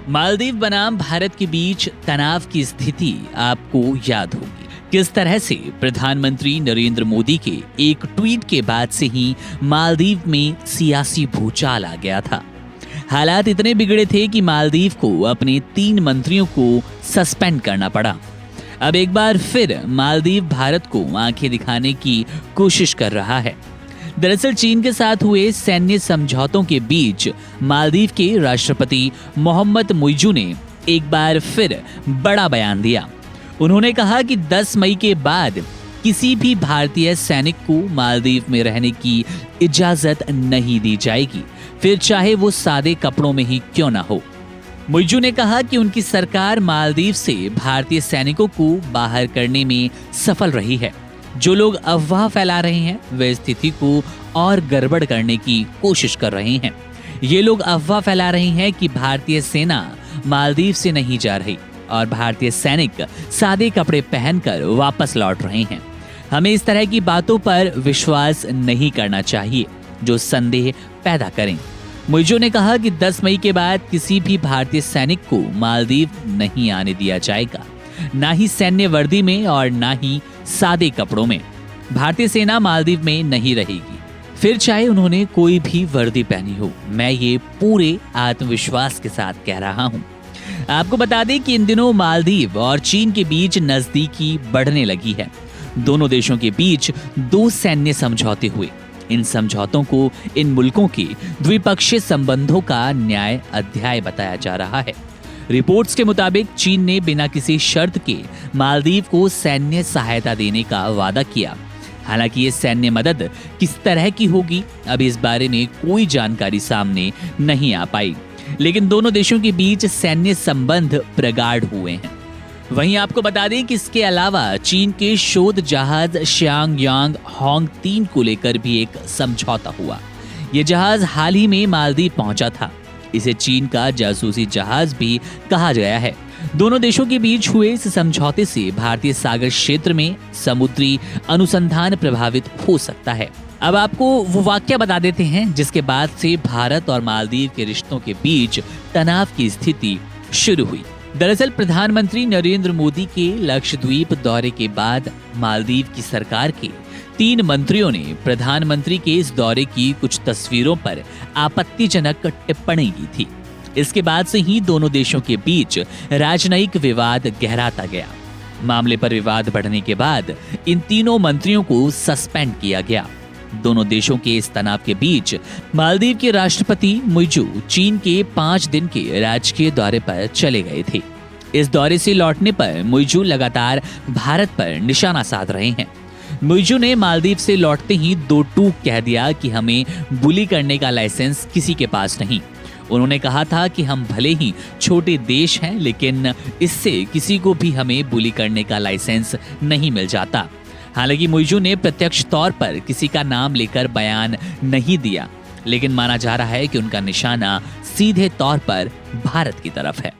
मालदीव बनाम भारत के बीच तनाव की स्थिति आपको याद होगी। किस तरह से प्रधानमंत्री नरेंद्र मोदी के एक ट्वीट के बाद से ही मालदीव में सियासी भूचाल आ गया था। हालात इतने बिगड़े थे कि मालदीव को अपने 3 मंत्रियों को सस्पेंड करना पड़ा। अब एक बार फिर मालदीव भारत को आंखें दिखाने की कोशिश कर रहा है। दरअसल चीन के साथ हुए सैन्य समझौतों के बीच मालदीव के राष्ट्रपति मोहम्मद मुइज़ू ने एक बार फिर बड़ा बयान दिया। उन्होंने कहा कि 10 मई के बाद किसी भी भारतीय सैनिक को मालदीव में रहने की इजाजत नहीं दी जाएगी, फिर चाहे वो सादे कपड़ों में ही क्यों ना हो। मुइज़ू ने कहा कि उनकी सरकार मालदीव से भारतीय सैनिकों को बाहर करने में सफल रही है। जो लोग अफवाह फैला रहे हैं वे स्थिति को और गड़बड़ करने की कोशिश कर रहे हैं। ये लोग अफवाह फैला रहे हैं कि भारतीय सेना मालदीव से नहीं जा रही और भारतीय सैनिक सादे कपड़े पहनकर वापस लौट रहे हैं। हमें इस तरह की बातों पर विश्वास नहीं करना चाहिए जो संदेह पैदा करें। मुइज़ू ने कहा कि 10 मई के बाद किसी भी भारतीय सैनिक को मालदीव नहीं आने दिया जाएगा, ना ही सैन्य वर्दी में और ना ही सादे कपड़ों में। भारतीय सेना मालदीव में नहीं रहेगी, फिर चाहे उन्होंने कोई भी वर्दी पहनी हो। मैं ये पूरे आत्मविश्वास के साथ कह रहा हूँ। आपको बता दें कि इन दिनों मालदीव और चीन के बीच नजदीकी बढ़ने लगी है। दोनों देशों के बीच 2 सैन्य समझौते हुए। इन समझौतों को इन मुल्कों के द्विपक्षीय संबंधों का न्याय अध्याय बताया जा रहा है। रिपोर्ट्स के मुताबिक चीन ने बिना किसी शर्त के मालदीव को सैन्य सहायता देने का वादा किया। हालांकि ये सैन्य मदद किस तरह की होगी, अभी इस बारे में कोई जानकारी सामने नहीं आ पाई, लेकिन दोनों देशों के बीच सैन्य संबंध प्रगाढ़ हुए हैं। वहीं आपको बता दें कि इसके अलावा चीन के शोध जहाज शियांग यांग होंग 3 को लेकर भी एक समझौता हुआ। ये जहाज हाल ही में मालदीव पहुंचा था। इसे चीन का जासूसी जहाज भी कहा गया है। दोनों देशों के बीच हुए इस समझौते से भारतीय सागर क्षेत्र में समुद्री अनुसंधान प्रभावित हो सकता है। अब आपको वो वाक्य बता देते हैं जिसके बाद से भारत और मालदीव के रिश्तों के बीच तनाव की स्थिति शुरू हुई। दरअसल प्रधानमंत्री नरेंद्र मोदी के लक्षद्वीप दौरे के बाद मालदीव की सरकार के 3 मंत्रियों ने प्रधानमंत्री के इस दौरे की कुछ तस्वीरों पर आपत्तिजनक टिप्पणी की थी। इसके बाद से ही दोनों देशों के बीच राजनयिक विवाद गहराता गया। मामले पर विवाद बढ़ने के बाद इन तीनों मंत्रियों को सस्पेंड किया गया। दोनों देशों के इस तनाव के बीच मालदीव के राष्ट्रपति मुइज़ू चीन के 5 दिन के राजकीय दौरे पर चले गए थे। इस दौरे से लौटने पर मुइज़ू लगातार भारत पर निशाना साध रहे हैं। मुइज़ू ने मालदीव से लौटते ही 2 टूक कह दिया कि हमें बुली करने का लाइसेंस किसी के पास नहीं। उन्होंने कहा था कि हम भले ही छोटे देश हैं, लेकिन इससे किसी को भी हमें बुली करने का लाइसेंस नहीं मिल जाता। हालांकि मुइज़ू ने प्रत्यक्ष तौर पर किसी का नाम लेकर बयान नहीं दिया, लेकिन माना जा रहा है कि उनका निशाना सीधे तौर पर भारत की तरफ है।